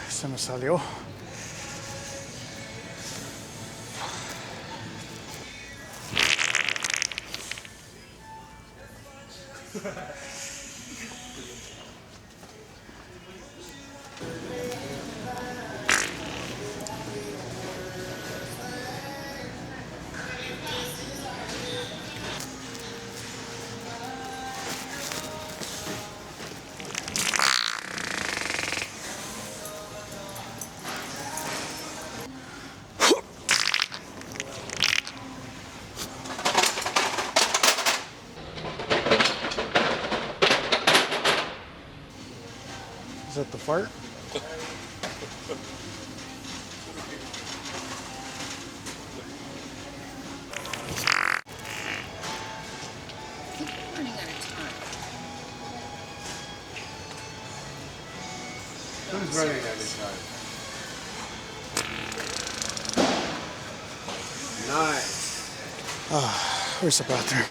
Se me salió. Is that the fart? Running out of time. Who's running out of time? Nice. Where's the bathroom?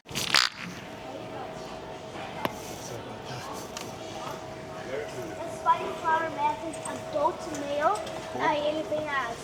Spider Flower Method, a goat male. Aí ele tem as